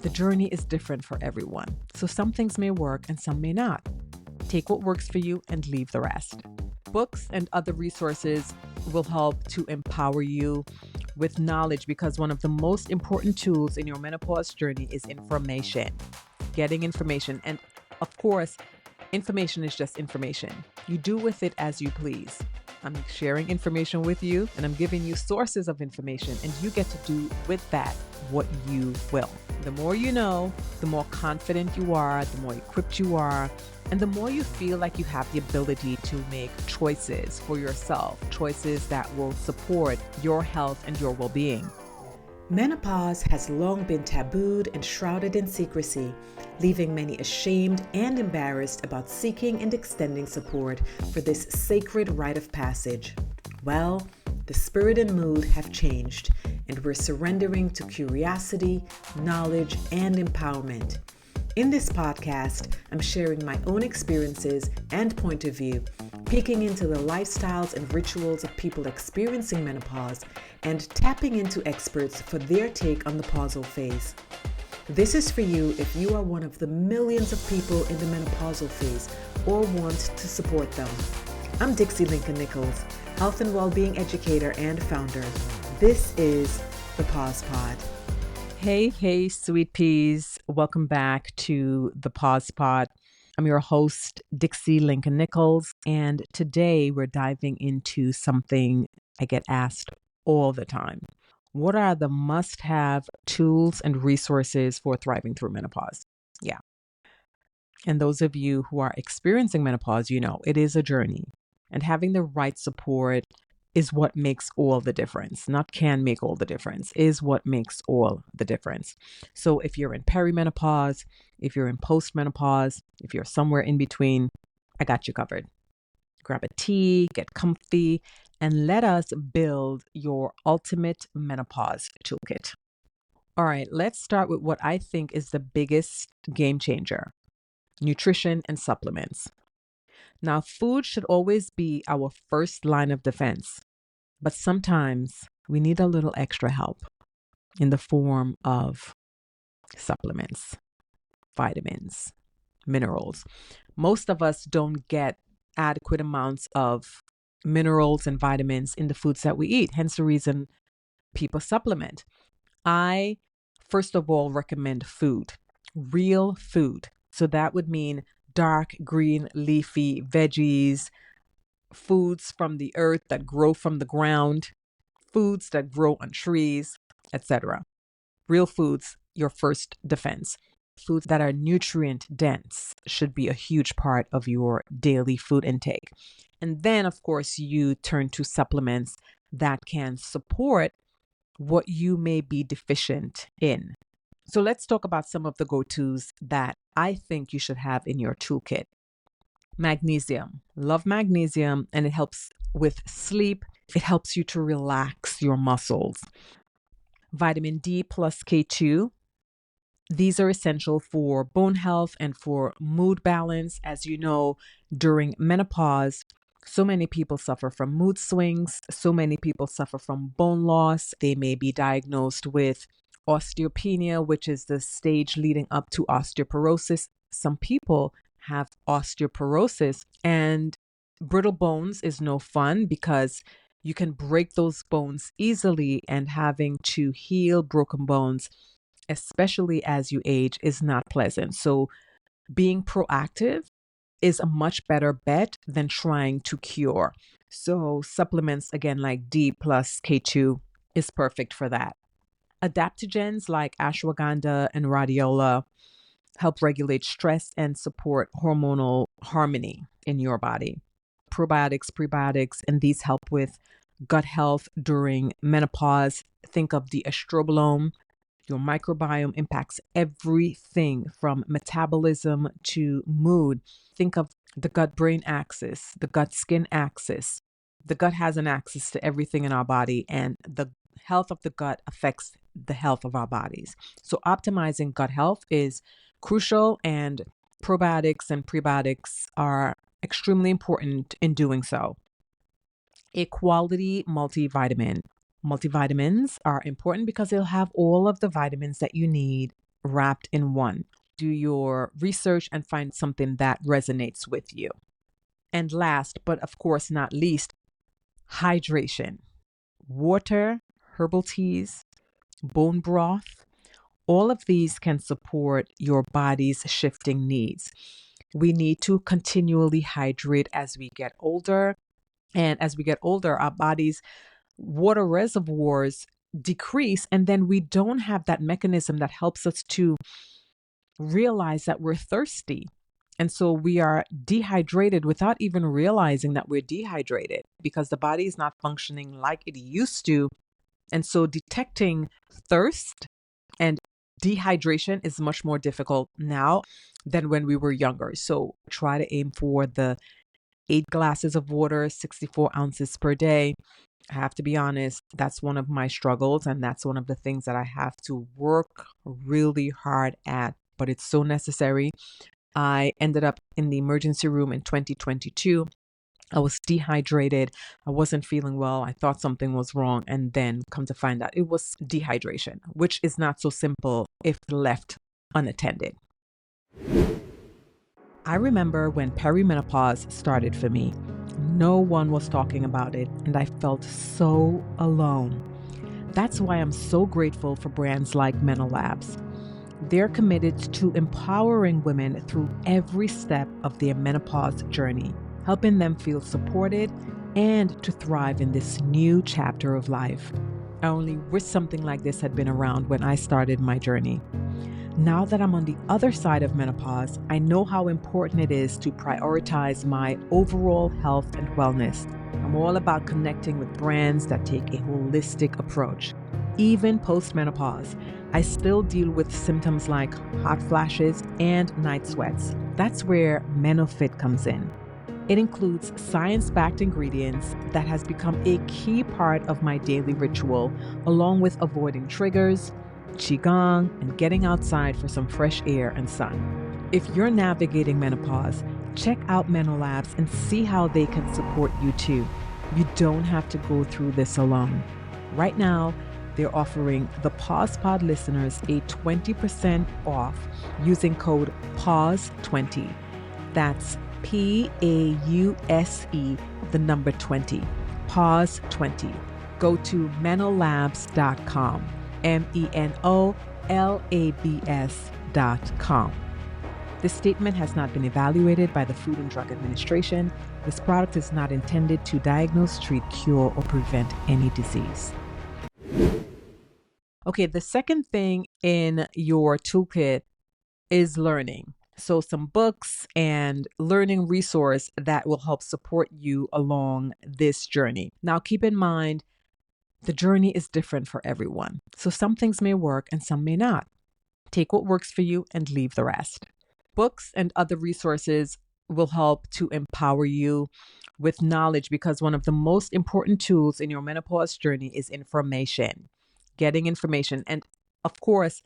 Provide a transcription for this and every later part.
The journey is different for everyone, so some things may work and some may not. Take what works for you and leave the rest. Books and other resources will help to empower you with knowledge because one of the most important tools in your menopause journey is information. Getting information. And of course, information is just information. You do with it as you please. I'm sharing information with you and I'm giving you sources of information, and you get to do with that what you will. The more you know, the more confident you are, the more equipped you are, and the more you feel like you have the ability to make choices for yourself, choices that will support your health and your well-being. Menopause has long been tabooed and shrouded in secrecy, leaving many ashamed and embarrassed about seeking and extending support for this sacred rite of passage. Well, the spirit and mood have changed, and we're surrendering to curiosity, knowledge, and empowerment. In this podcast, I'm sharing my own experiences and point of view, peeking into the lifestyles and rituals of people experiencing menopause, and tapping into experts for their take on the pausal phase. This is for you if you are one of the millions of people in the menopausal phase or want to support them. I'm Dixie Lincoln Nichols, health and well-being educator and founder. This is the Pause Pod. Hey, sweet peas. Welcome back to the Pause Pod. I'm your host, Dixie Lincoln Nichols, and today we're diving into something I get asked all the time. What are the must-have tools and resources for thriving through menopause? Yeah. And those of you who are experiencing menopause, you know, it is a journey, and having the right support is what makes all the difference. Not can make all the difference, is what makes all the difference. So if you're in perimenopause, if you're in postmenopause, if you're somewhere in between, I got you covered. Grab a tea, get comfy, and let us build your ultimate menopause toolkit. All right, let's start with what I think is the biggest game changer: nutrition and supplements. Now, food should always be our first line of defense, but sometimes we need a little extra help in the form of supplements, vitamins, minerals. Most of us don't get adequate amounts of minerals and vitamins in the foods that we eat, hence the reason people supplement. I, first of all, recommend food, real food. So that would mean dark green leafy veggies, foods from the earth that grow from the ground, foods that grow on trees, etc. Real foods, your first defense. Foods that are nutrient dense should be a huge part of your daily food intake. And then, of course, you turn to supplements that can support what you may be deficient in. So let's talk about some of the go-tos that I think you should have in your toolkit. Magnesium. Love magnesium, and it helps with sleep. It helps you to relax your muscles. Vitamin D plus K2. These are essential for bone health and for mood balance. As you know, during menopause, so many people suffer from mood swings. So many people suffer from bone loss. They may be diagnosed with osteopenia, which is the stage leading up to osteoporosis. Some people have osteoporosis, and brittle bones is no fun because you can break those bones easily, and having to heal broken bones, especially as you age, is not pleasant. So being proactive is a much better bet than trying to cure. So supplements, again, like D plus K2 is perfect for that. Adaptogens like ashwagandha and rhodiola help regulate stress and support hormonal harmony in your body. Probiotics, prebiotics, and these help with gut health during menopause. Think of the estrobolome. Your microbiome impacts everything from metabolism to mood. Think of the gut-brain axis, the gut-skin axis. The gut has an axis to everything in our body, and the health of the gut affects the health of our bodies. So optimizing gut health is crucial, and probiotics and prebiotics are extremely important in doing so. A quality multivitamin. Multivitamins are important because they'll have all of the vitamins that you need wrapped in one. Do your research and find something that resonates with you. And last, but of course not least, hydration. Water, herbal teas, bone broth, all of these can support your body's shifting needs. We need to continually hydrate as we get older. And as we get older, our body's water reservoirs decrease. And then we don't have that mechanism that helps us to realize that we're thirsty. And so we are dehydrated without even realizing that we're dehydrated because the body is not functioning like it used to. And so detecting thirst and dehydration is much more difficult now than when we were younger. So try to aim for the 8 glasses of water, 64 ounces per day. I have to be honest, that's one of my struggles. And that's one of the things that I have to work really hard at, but it's so necessary. I ended up in the emergency room in 2022. I was dehydrated. I wasn't feeling well. I thought something was wrong. And then come to find out it was dehydration, which is not so simple if left unattended. I remember when perimenopause started for me. No one was talking about it, and I felt so alone. That's why I'm so grateful for brands like Menolabs. They're committed to empowering women through every step of their menopause journey, helping them feel supported and to thrive in this new chapter of life. I only wish something like this had been around when I started my journey. Now that I'm on the other side of menopause, I know how important it is to prioritize my overall health and wellness. I'm all about connecting with brands that take a holistic approach. Even post-menopause, I still deal with symptoms like hot flashes and night sweats. That's where MenoFit comes in. It includes science-backed ingredients that has become a key part of my daily ritual, along with avoiding triggers, qigong, and getting outside for some fresh air and sun. If you're navigating menopause, check out Menolabs and see how they can support you too. You don't have to go through this alone. Right now, they're offering the Pause Pod listeners a 20% off using code PAUSE20. That's PAUSE, the number 20. PAUSE20. Go to menolabs.com. menolabs.com. This statement has not been evaluated by the Food and Drug Administration. This product is not intended to diagnose, treat, cure, or prevent any disease. Okay, the second thing in your toolkit is learning. So some books and learning resource that will help support you along this journey. Now, keep in mind, the journey is different for everyone. So some things may work and some may not. Take what works for you and leave the rest. Books and other resources will help to empower you with knowledge because one of the most important tools in your menopause journey is information. Getting information. And of course,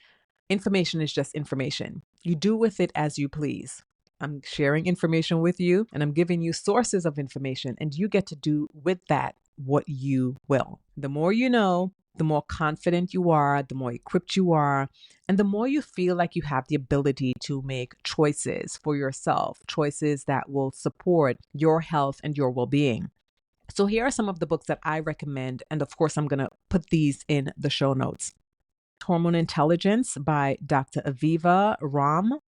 information is just information. You do with it as you please. I'm sharing information with you and I'm giving you sources of information, and you get to do with that what you will. The more you know, the more confident you are, the more equipped you are, and the more you feel like you have the ability to make choices for yourself, choices that will support your health and your well-being. So here are some of the books that I recommend, and of course, I'm going to put these in the show notes. Hormone Intelligence by Dr. Aviva Ram.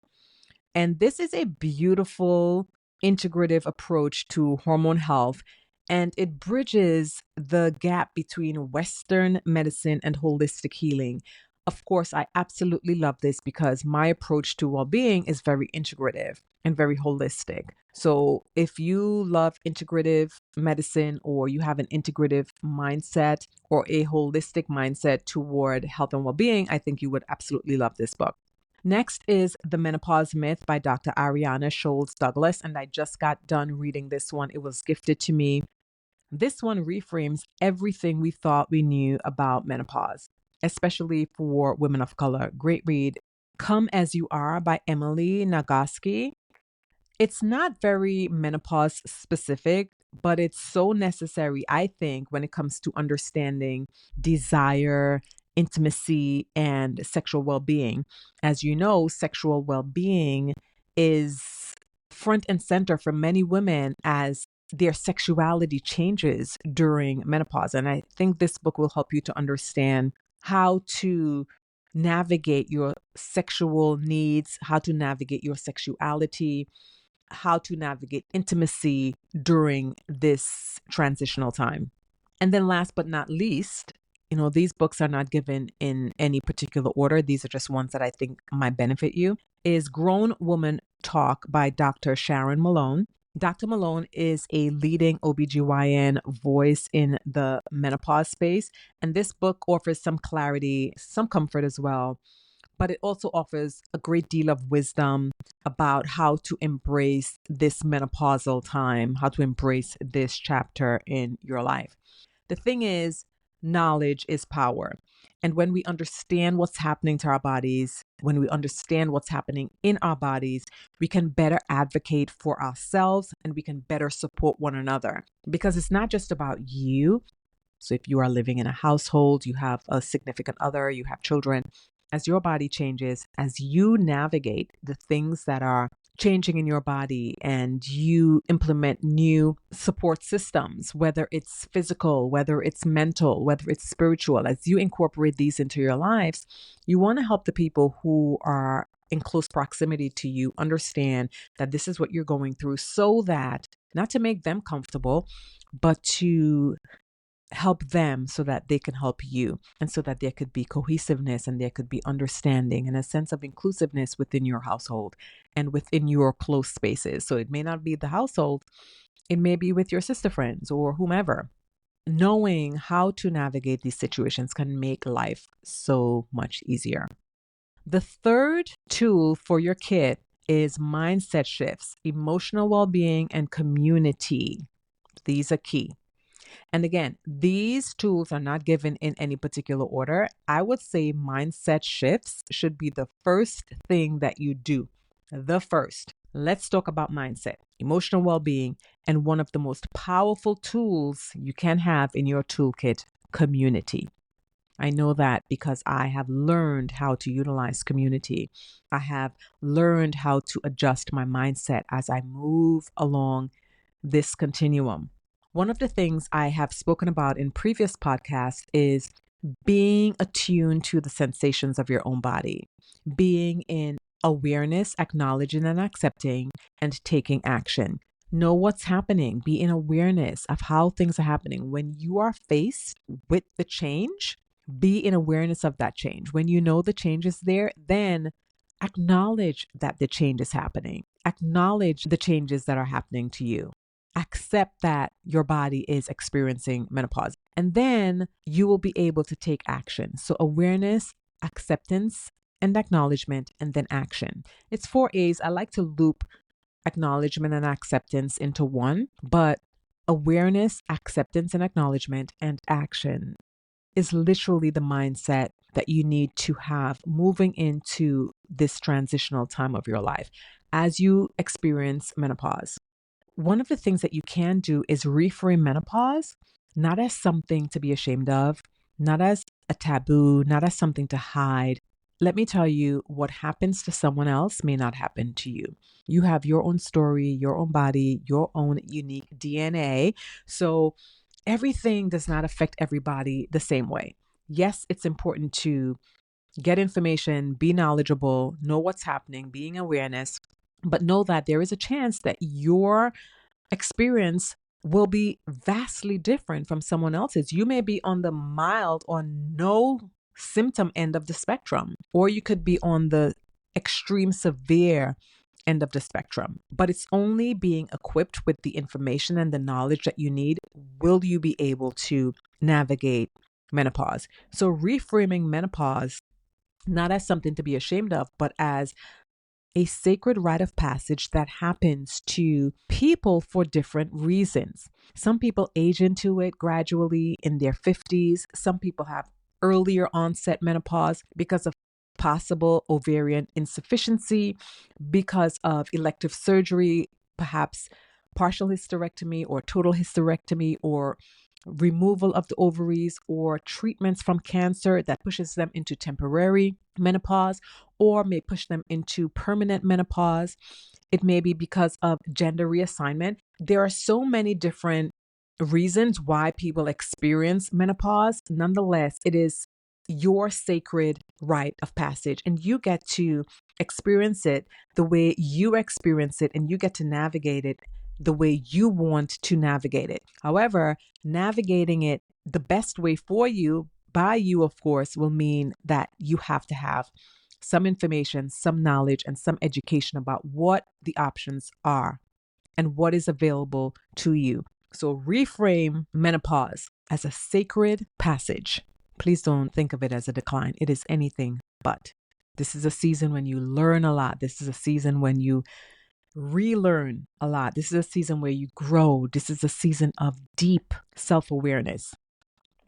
And this is a beautiful integrative approach to hormone health, and it bridges the gap between Western medicine and holistic healing. Of course, I absolutely love this because my approach to well-being is very integrative and very holistic. So if you love integrative medicine, or you have an integrative mindset or a holistic mindset toward health and well-being, I think you would absolutely love this book. Next is The Menopause Myth by Dr. Ariana Scholes Douglas, and I just got done reading this one. It was gifted to me. This one reframes everything we thought we knew about menopause, especially for women of color. Great read. Come As You Are by Emily Nagoski. It's not very menopause specific, but it's so necessary, I think, when it comes to understanding desire intimacy, and sexual well-being. As you know, sexual well-being is front and center for many women as their sexuality changes during menopause. And I think this book will help you to understand how to navigate your sexual needs, how to navigate your sexuality, how to navigate intimacy during this transitional time. And then last but not least, these books are not given in any particular order. These are just ones that I think might benefit you. Is Grown Woman Talk by Dr. Sharon Malone. Dr. Malone is a leading OBGYN voice in the menopause space. And this book offers some clarity, some comfort as well, but it also offers a great deal of wisdom about how to embrace this menopausal time, how to embrace this chapter in your life. The thing is, knowledge is power. And when we understand what's happening to our bodies, when we understand what's happening in our bodies, we can better advocate for ourselves and we can better support one another. Because it's not just about you. So if you are living in a household, you have a significant other, you have children, as your body changes, as you navigate the things that are changing in your body and you implement new support systems, whether it's physical, whether it's mental, whether it's spiritual, as you incorporate these into your lives, you want to help the people who are in close proximity to you understand that this is what you're going through, so that not to make them comfortable, but to help them so that they can help you, and so that there could be cohesiveness and there could be understanding and a sense of inclusiveness within your household and within your close spaces. So it may not be the household, it may be with your sister friends or whomever. Knowing how to navigate these situations can make life so much easier. The third tool for your kit is mindset shifts, emotional well-being, and community. These are key. And again, these tools are not given in any particular order. I would say mindset shifts should be the first thing that you do. The first. Let's talk about mindset, emotional well-being, and one of the most powerful tools you can have in your toolkit, community. I know that because I have learned how to utilize community. I have learned how to adjust my mindset as I move along this continuum. One of the things I have spoken about in previous podcasts is being attuned to the sensations of your own body, being in awareness, acknowledging and accepting, and taking action. Know what's happening, be in awareness of how things are happening. When you are faced with the change, be in awareness of that change. When you know the change is there, then acknowledge that the change is happening. Acknowledge the changes that are happening to you. Accept that your body is experiencing menopause, and then you will be able to take action. So awareness, acceptance, and acknowledgement, and then action. It's 4 A's. I like to loop acknowledgement and acceptance into one, but awareness, acceptance, and acknowledgement and action is literally the mindset that you need to have moving into this transitional time of your life as you experience menopause. One of the things that you can do is reframe menopause not as something to be ashamed of, not as a taboo, not as something to hide. Let me tell you, what happens to someone else may not happen to you. You have your own story, your own body, your own unique DNA. So everything does not affect everybody the same way. Yes, it's important to get information, be knowledgeable, know what's happening, being awareness, but know that there is a chance that your experience will be vastly different from someone else's. You may be on the mild or no symptom end of the spectrum, or you could be on the extreme severe end of the spectrum. But it's only being equipped with the information and the knowledge that you need will you be able to navigate menopause. So reframing menopause not as something to be ashamed of, but as a sacred rite of passage that happens to people for different reasons. Some people age into it gradually in their 50s. Some people have earlier onset menopause because of possible ovarian insufficiency, because of elective surgery, perhaps partial hysterectomy or total hysterectomy, or removal of the ovaries, or treatments from cancer that pushes them into temporary menopause or may push them into permanent menopause. It may be because of gender reassignment. There are so many different reasons why people experience menopause. Nonetheless, it is your sacred rite of passage, and you get to experience it the way you experience it, and you get to navigate it the way you want to navigate it. However, navigating it the best way for you, by you, of course, will mean that you have to have some information, some knowledge, and some education about what the options are and what is available to you. So reframe menopause as a sacred passage. Please don't think of it as a decline. It is anything but. This is a season when you learn a lot. This is a season when you relearn a lot. This is a season where you grow. This is a season of deep self-awareness.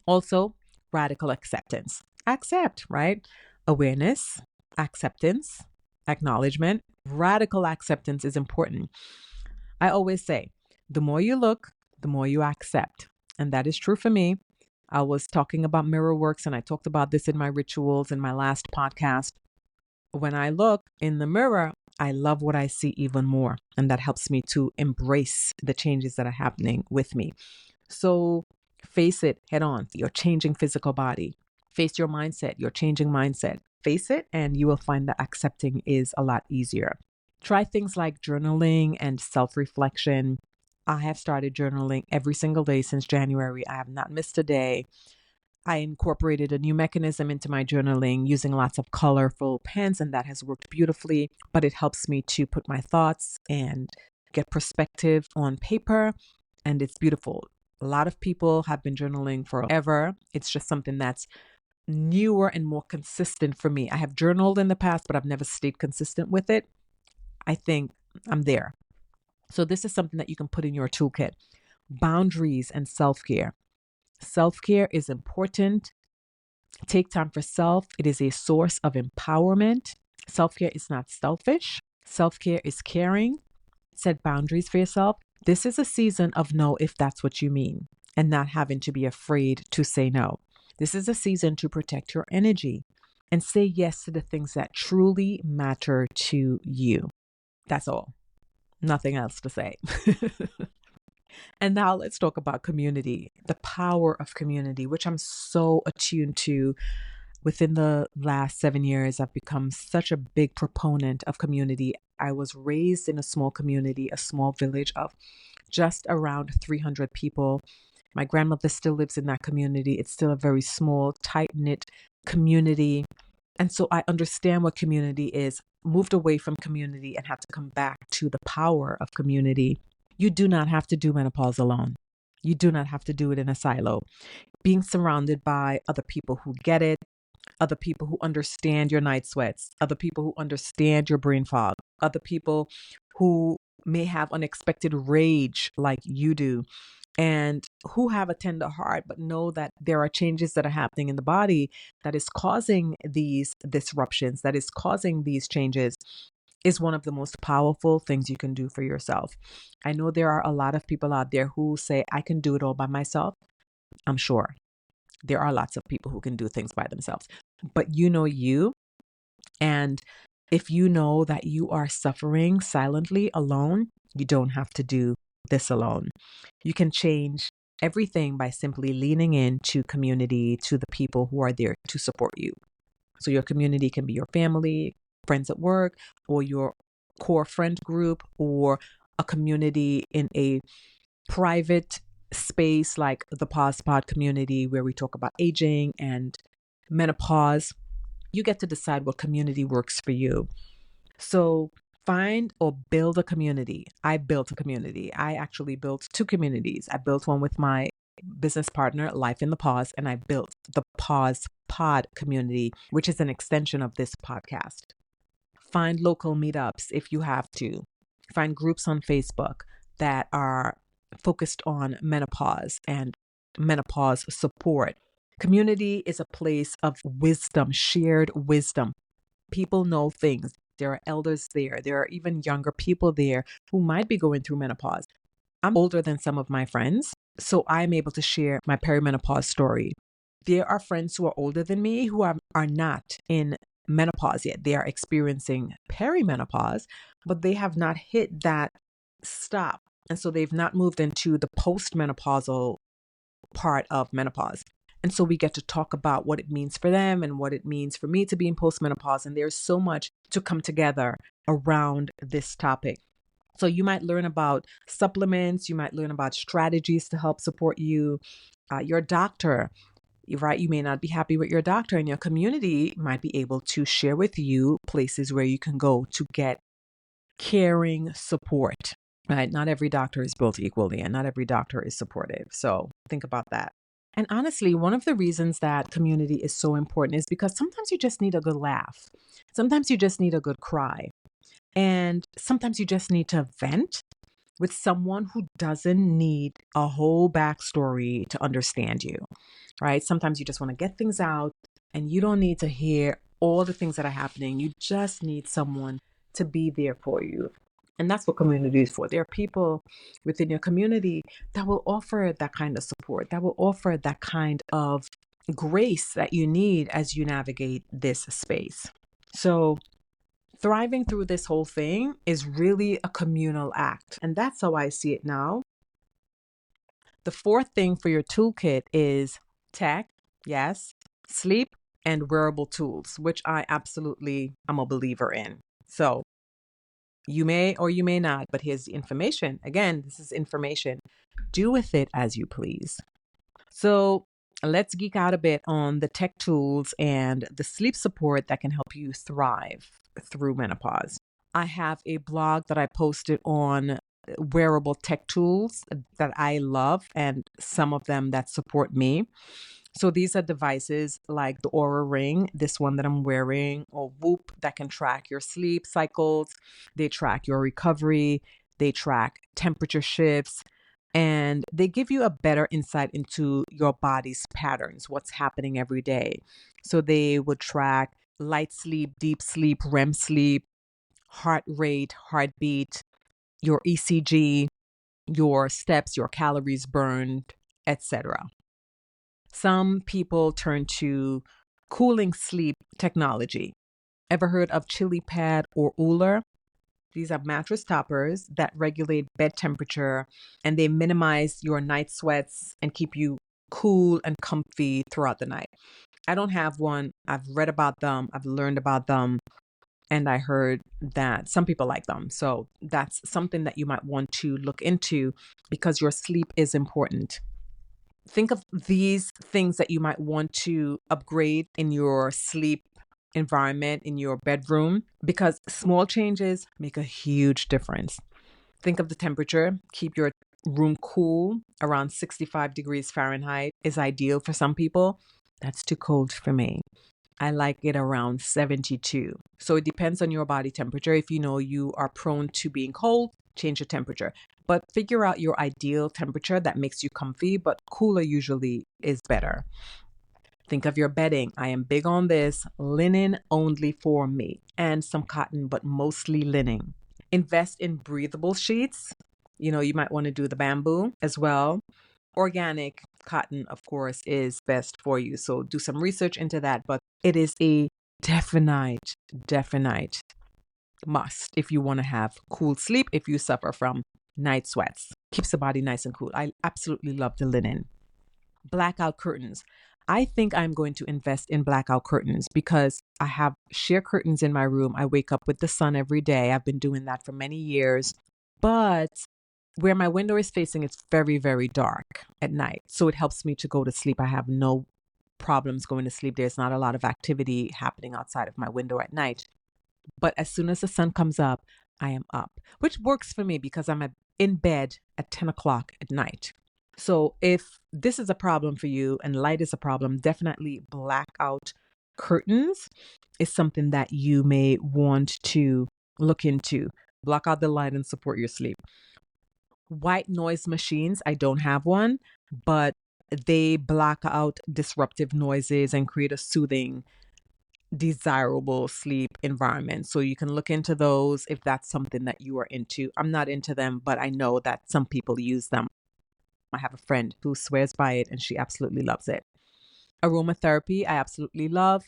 Also, radical acceptance. Accept, right? Awareness, acceptance, acknowledgement. Radical acceptance is important. I always say, the more you look, the more you accept. And that is true for me. I was talking about mirror works, and I talked about this in my rituals in my last podcast. When I look in the mirror, I love what I see even more. And that helps me to embrace the changes that are happening with me. So face it head on. Your changing physical body. Face your mindset, your changing mindset. Face it, and you will find that accepting is a lot easier. Try things like journaling and self-reflection. I have started journaling every single day since January. I have not missed a day. I incorporated a new mechanism into my journaling using lots of colorful pens, and that has worked beautifully. But it helps me to put my thoughts and get perspective on paper, and it's beautiful. A lot of people have been journaling forever. It's just something that's newer and more consistent for me. I have journaled in the past, but I've never stayed consistent with it. I think I'm there. So this is something that you can put in your toolkit. Boundaries and self-care. Self-care is important. Take time for self. It is a source of empowerment. Self-care is not selfish. Self-care is caring. Set boundaries for yourself. This is a season of no if that's what you mean, and not having to be afraid to say no. This is a season to protect your energy and say yes to the things that truly matter to you. That's all. Nothing else to say. And now let's talk about community, the power of community, which I'm so attuned to. Within the last 7 years, I've become such a big proponent of community. I was raised in a small community, a small village of just around 300 people. My grandmother still lives in that community. It's still a very small, tight-knit community. And so I understand what community is. Moved away from community and had to come back to the power of community. You do not have to do menopause alone. You do not have to do it in a silo. Being surrounded by other people who get it, other people who understand your night sweats, other people who understand your brain fog, other people who may have unexpected rage like you do, and who have a tender heart, but know that there are changes that are happening in the body that is causing these disruptions, that is causing these changes, is one of the most powerful things you can do for yourself. I know there are a lot of people out there who say, I can do it all by myself. I'm sure there are lots of people who can do things by themselves, but you know you. And if you know that you are suffering silently alone, you don't have to do this alone. You can change everything by simply leaning into community, to the people who are there to support you. So your community can be your family, friends at work, or your core friend group, or a community in a private space like the Pause Pod community where we talk about aging and menopause. You get to decide what community works for you. So find or build a community. I built a community. I actually built two communities. I built one with my business partner, Life in the Pause, and I built the Pause Pod community, which is an extension of this podcast. Find local meetups if you have to. Find groups on Facebook that are focused on menopause and menopause support. Community is a place of wisdom, shared wisdom. People know things. There are elders there. There are even younger people there who might be going through menopause. I'm older than some of my friends. so I'm able to share my perimenopause story. There are friends who are older than me who are not in menopause yet. They are experiencing perimenopause, but they have not hit that stop. And so they've not moved into the postmenopausal part of menopause. And so we get to talk about what it means for them and what it means for me to be in postmenopause. And there's so much to come together around this topic. So you might learn about supplements, you might learn about strategies to help support you. Your doctor, right? You may not be happy with your doctor, and your community might be able to share with you places where you can go to get caring support, right? Not every doctor is built equally, and not every doctor is supportive. So think about that. And honestly, one of the reasons that community is so important is because sometimes you just need a good laugh. Sometimes you just need a good cry. And sometimes you just need to vent with someone who doesn't need a whole backstory to understand you, right? Sometimes you just want to get things out and you don't need to hear all the things that are happening. You just need someone to be there for you. And that's what community is for. There are people within your community that will offer that kind of support, that will offer that kind of grace that you need as you navigate this space. So, thriving through this whole thing is really a communal act. And that's how I see it now. The fourth thing for your toolkit is tech, yes, sleep, and wearable tools, which I absolutely am a believer in. So you may or you may not, but here's the information. Again, this is information. Do with it as you please. So let's geek out a bit on the tech tools and the sleep support that can help you thrive through menopause. I have a blog that I posted on wearable tech tools that I love and some of them that support me. So these are devices like the Aura Ring, this one that I'm wearing, or Whoop that can track your sleep cycles. They track your recovery, they track temperature shifts, and they give you a better insight into your body's patterns, what's happening every day. So they would track light sleep, deep sleep, REM sleep, heart rate, heartbeat, your ECG, your steps, your calories burned, etc. Some people turn to cooling sleep technology. Ever heard of Chili Pad or Ooler? These are mattress toppers that regulate bed temperature and they minimize your night sweats and keep you cool and comfy throughout the night. I don't have one. I've read about them, I've learned about them, and I heard that some people like them. So that's something that you might want to look into because your sleep is important. Think of these things that you might want to upgrade in your sleep environment, in your bedroom, because small changes make a huge difference. Think of the temperature. Keep your room cool around 65 degrees Fahrenheit is ideal for some people. That's too cold for me. I like it around 72. So it depends on your body temperature. If you know you are prone to being cold, change your temperature. But figure out your ideal temperature that makes you comfy, but cooler usually is better. Think of your bedding. I am big on this. Linen only for me, and some cotton, but mostly linen. Invest in breathable sheets. You might want to do the bamboo as well. Organic cotton, of course, is best for you. So do some research into that, but it is a definite must if you want to have cool sleep if you suffer from night sweats. Keeps the body nice and cool. I absolutely love the linen. Blackout curtains. I think I'm going to invest in blackout curtains because I have sheer curtains in my room. I wake up with the sun every day. I've been doing that for many years. But where my window is facing, it's very, very dark at night. So it helps me to go to sleep. I have no problems going to sleep. There's not a lot of activity happening outside of my window at night. But as soon as the sun comes up, I am up, which works for me because I'm in bed at 10 o'clock at night. So if this is a problem for you and light is a problem, definitely blackout curtains is something that you may want to look into. Block out the light and support your sleep. White noise machines, I don't have one, but they block out disruptive noises and create a soothing, desirable sleep environment. So you can look into those if that's something that you are into. I'm not into them, but I know that some people use them. I have a friend who swears by it and she absolutely loves it. Aromatherapy, I absolutely love.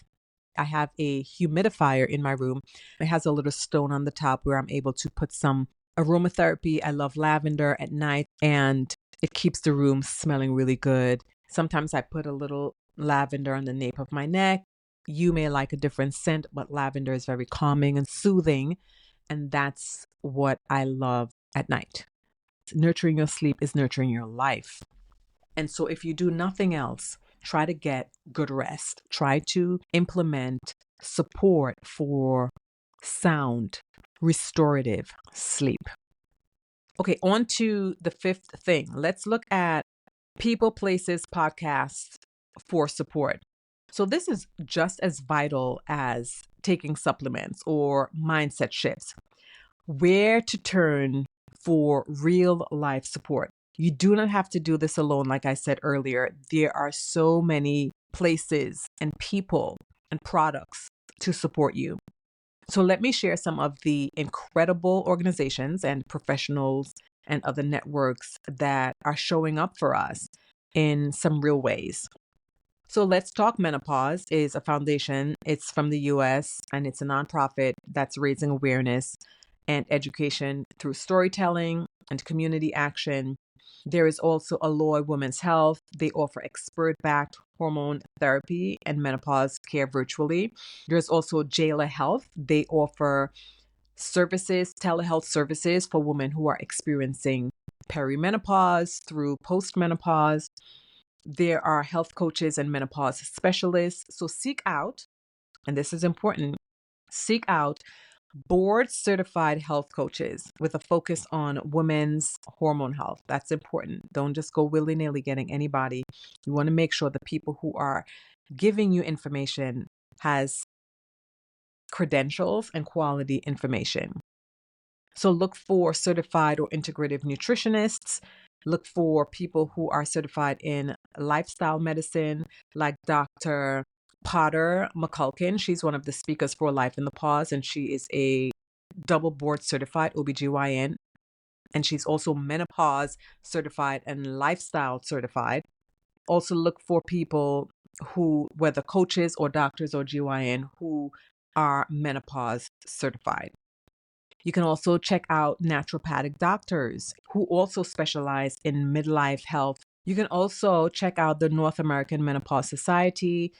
I have a humidifier in my room. It has a little stone on the top where I'm able to put some aromatherapy. I love lavender at night and it keeps the room smelling really good. Sometimes I put a little lavender on the nape of my neck. You may like a different scent, but lavender is very calming and soothing. And that's what I love at night. Nurturing your sleep is nurturing your life. And so if you do nothing else, try to get good rest. Try to implement support for sound, restorative sleep. Okay, on to the fifth thing. Let's look at people, places, podcasts for support. So this is just as vital as taking supplements or mindset shifts. Where to turn for real life support. You do not have to do this alone. Like I said earlier, there are so many places and people and products to support you. So let me share some of the incredible organizations and professionals and other networks that are showing up for us in some real ways. So Let's Talk Menopause is a foundation. It's from the US and it's a nonprofit that's raising awareness and education through storytelling and community action. There is also Alloy Women's Health. They offer expert-backed hormone therapy and menopause care virtually. There's also Jayla Health. They offer services, telehealth services for women who are experiencing perimenopause through postmenopause. There are health coaches and menopause specialists. So seek out, and this is important, seek out board certified health coaches with a focus on women's hormone health. That's important. Don't just go willy nilly getting anybody. You want to make sure the people who are giving you information has credentials and quality information. So look for certified or integrative nutritionists. Look for people who are certified in lifestyle medicine, like Dr. Potter McCulkin. She's one of the speakers for Life in the Pause, and she is a double board certified OBGYN. And she's also menopause certified and lifestyle certified. Also look for people who, whether coaches or doctors or GYN, who are menopause certified. You can also check out naturopathic doctors who also specialize in midlife health. You can also check out the North American Menopause Society,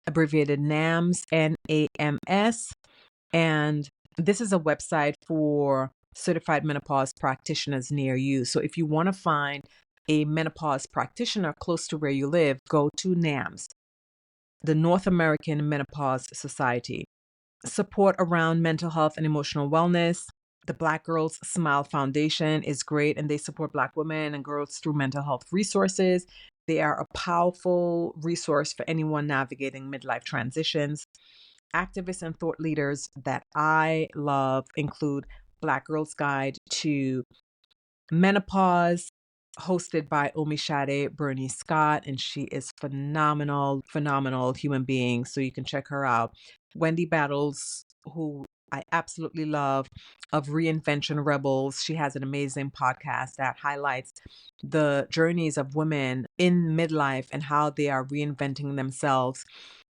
abbreviated NAMS, NAMS. And this is a website for certified menopause practitioners near you. So if you want to find a menopause practitioner close to where you live, go to NAMS, the North American Menopause Society. Support around mental health and emotional wellness. The Black Girls Smile Foundation is great, and they support Black women and girls through mental health resources. They are a powerful resource for anyone navigating midlife transitions. Activists and thought leaders that I love include Black Girls Guide to Menopause, hosted by Omishade Bernie Scott, and she is phenomenal human being. So you can check her out. Wendy Battles, who I absolutely love, of Reinvention Rebels. She has an amazing podcast that highlights the journeys of women in midlife and how they are reinventing themselves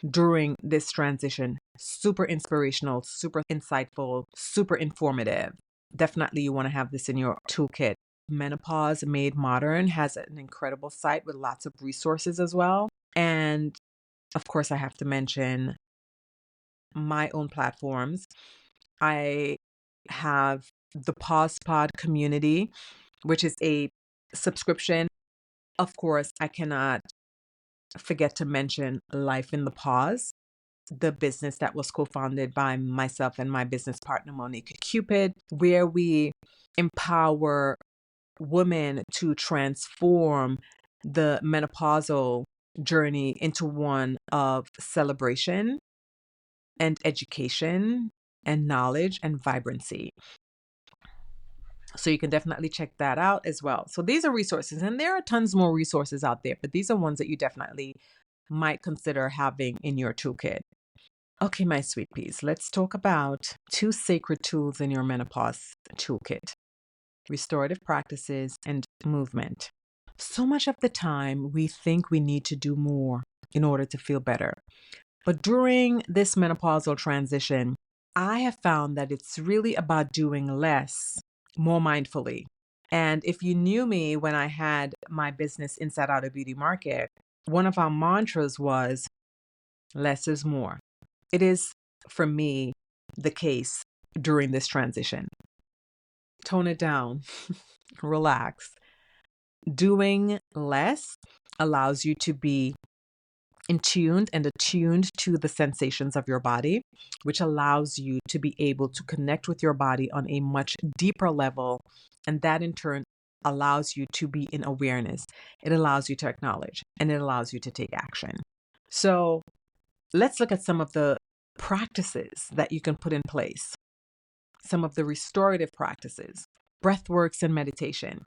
during this transition. Super inspirational, super insightful, super informative. Definitely you want to have this in your toolkit. Menopause Made Modern has an incredible site with lots of resources as well. And of course, I have to mention my own platforms. I have the Pause Pod community, which is a subscription. Of course, I cannot forget to mention Life in the Pause, the business that was co-founded by myself and my business partner, Monique Cupid, where we empower women to transform the menopausal journey into one of celebration and education and knowledge and vibrancy. So you can definitely check that out as well. So these are resources, and there are tons more resources out there, but these are ones that you definitely might consider having in your toolkit. Okay, my sweet peas, let's talk about 2 sacred tools in your menopause toolkit: restorative practices and movement. So much of the time, we think we need to do more in order to feel better. But during this menopausal transition, I have found that it's really about doing less more mindfully. And if you knew me when I had my business Inside Out of Beauty Market, one of our mantras was less is more. It is, for me, the case during this transition. Tone it down, relax. Doing less allows you to be in tuned and attuned to the sensations of your body, which allows you to be able to connect with your body on a much deeper level. And that in turn allows you to be in awareness. It allows you to acknowledge and it allows you to take action. So let's look at some of the practices that you can put in place, some of the restorative practices, breath works and meditation.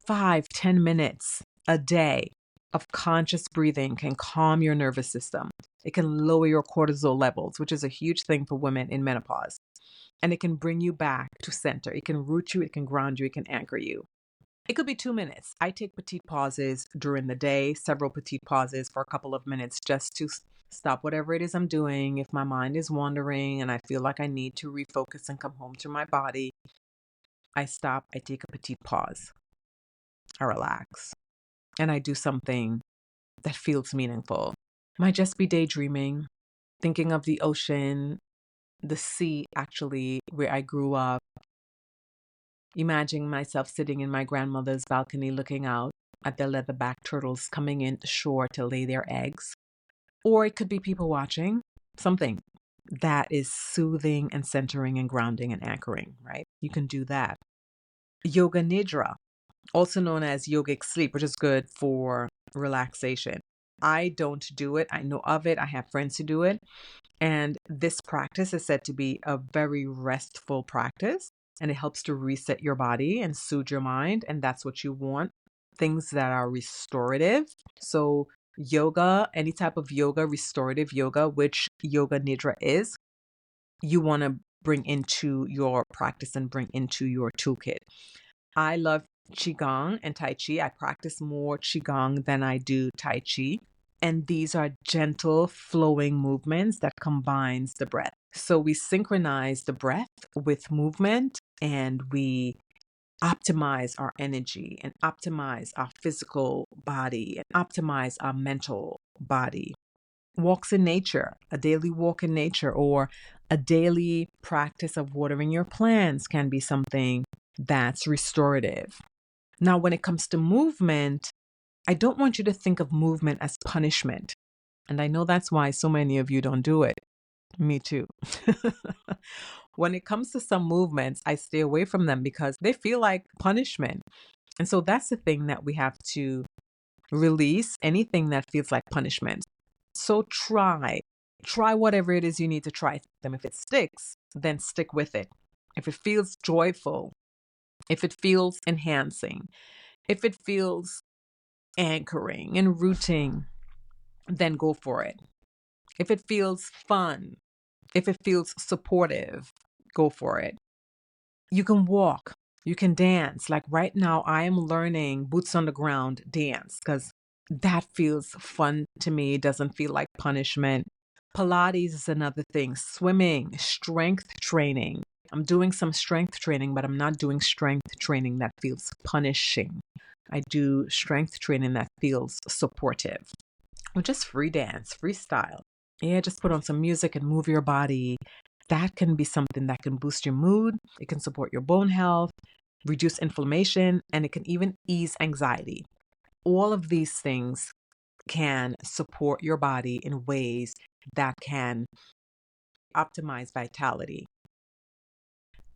5-10 minutes a day of conscious breathing can calm your nervous system. It can lower your cortisol levels, which is a huge thing for women in menopause. And it can bring you back to center. It can root you, it can ground you, it can anchor you. It could be 2 minutes. I take petite pauses during the day, several petite pauses for a couple of minutes just to stop whatever it is I'm doing. If my mind is wandering and I feel like I need to refocus and come home to my body, I stop, I take a petite pause, I relax, and I do something that feels meaningful. Might just be daydreaming, thinking of the ocean, the sea, actually, where I grew up, imagining myself sitting in my grandmother's balcony looking out at the leatherback turtles coming in shore to lay their eggs. Or it could be people watching, something that is soothing and centering and grounding and anchoring, right? You can do that. Yoga Nidra, also known as yogic sleep, which is good for relaxation. I don't do it. I know of it. I have friends who do it. And this practice is said to be a very restful practice, and it helps to reset your body and soothe your mind. And that's what you want. Things that are restorative. So yoga, any type of yoga, restorative yoga, which Yoga Nidra is, you want to bring into your practice and bring into your toolkit. I love Qigong and Tai Chi. I practice more Qigong than I do Tai Chi. And these are gentle flowing movements that combines the breath. So we synchronize the breath with movement and we optimize our energy and optimize our physical body and optimize our mental body. Walks in nature, a daily walk in nature, or a daily practice of watering your plants can be something that's restorative. Now, when it comes to movement, I don't want you to think of movement as punishment. And I know that's why so many of you don't do it. Me too. When it comes to some movements, I stay away from them because they feel like punishment. And so that's the thing that we have to release, anything that feels like punishment. So try whatever it is you need to try them. If it sticks, then stick with it. If it feels joyful, if it feels enhancing, if it feels anchoring and rooting, then go for it. If it feels fun, if it feels supportive, go for it. You can walk, you can dance. Like right now, I am learning boots on the ground dance because that feels fun to me. It doesn't feel like punishment. Pilates is another thing. Swimming, strength training. I'm doing some strength training, but I'm not doing strength training that feels punishing. I do strength training that feels supportive. Or just free dance, freestyle. Yeah, just put on some music and move your body. That can be something that can boost your mood. It can support your bone health, reduce inflammation, and it can even ease anxiety. All of these things can support your body in ways that can optimize vitality.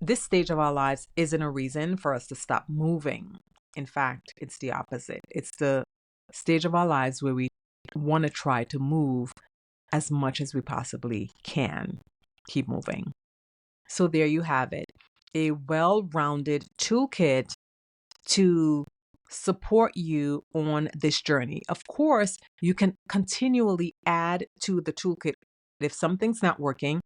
This stage of our lives isn't a reason for us to stop moving. In fact, it's the opposite. It's the stage of our lives where we want to try to move as much as we possibly can. Keep moving. So there you have it. A well-rounded toolkit to support you on this journey. Of course, you can continually add to the toolkit. If something's not working,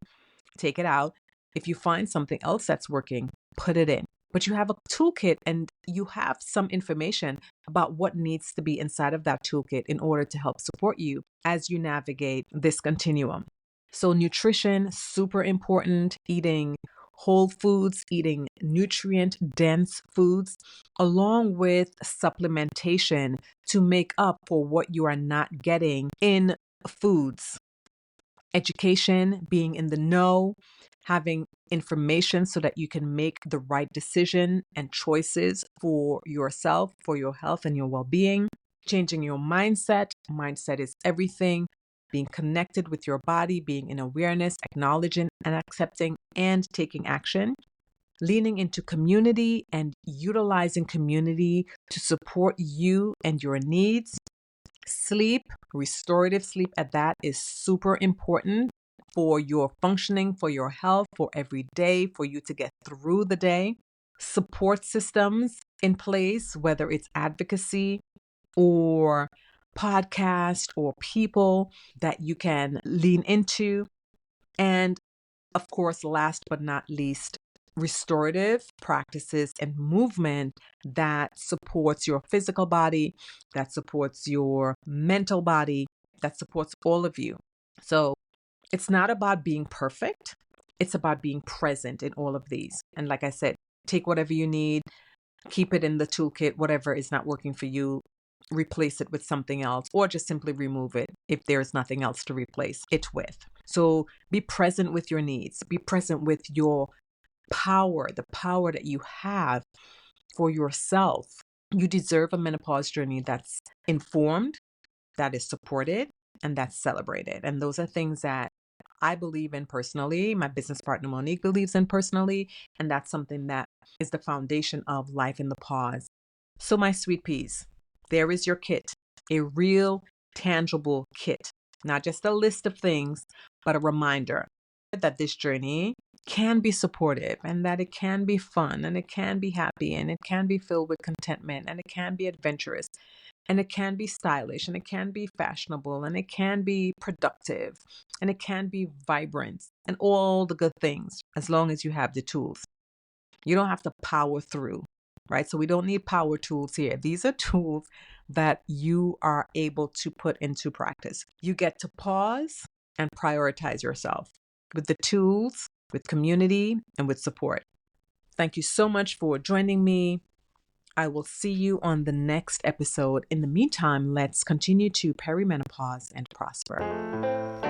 take it out. If you find something else that's working, put it in. but you have a toolkit and you have some information about what needs to be inside of that toolkit in order to help support you as you navigate this continuum. So nutrition, super important, eating whole foods, eating nutrient dense foods, along with supplementation to make up for what you are not getting in foods. Education, being in the know, having information so that you can make the right decision and choices for yourself, for your health and your well-being. Changing your mindset. Mindset is everything. Being connected with your body, being in awareness, acknowledging and accepting and taking action. Leaning into community and utilizing community to support you and your needs. Sleep, restorative sleep at that, is super important for your functioning, for your health, for every day, for you to get through the day. Support systems in place, whether it's advocacy or podcast or people that you can lean into. And of course, last but not least, restorative practices and movement that supports your physical body, that supports your mental body, that supports all of you. So it's not about being perfect. It's about being present in all of these. And like I said, take whatever you need, keep it in the toolkit. Whatever is not working for you, replace it with something else, or just simply remove it if there's nothing else to replace it with. So be present with your needs, be present with your power, the power that you have for yourself. You deserve a menopause journey that's informed, that is supported, and that's celebrated. And those are things that I believe in personally. My business partner Monique believes in personally. And that's something that is the foundation of life in the pause. So, my sweet peas, there is your kit, a real, tangible kit, not just a list of things, but a reminder that this journey can be supportive and that it can be fun and it can be happy and it can be filled with contentment and it can be adventurous and it can be stylish and it can be fashionable and it can be productive and it can be vibrant and all the good things as long as you have the tools. You don't have to power through, right? So we don't need power tools here. These are tools that you are able to put into practice. You get to pause and prioritize yourself with the tools, with community, and with support. Thank you so much for joining me. I will see you on the next episode. In the meantime, let's continue to perimenopause and prosper.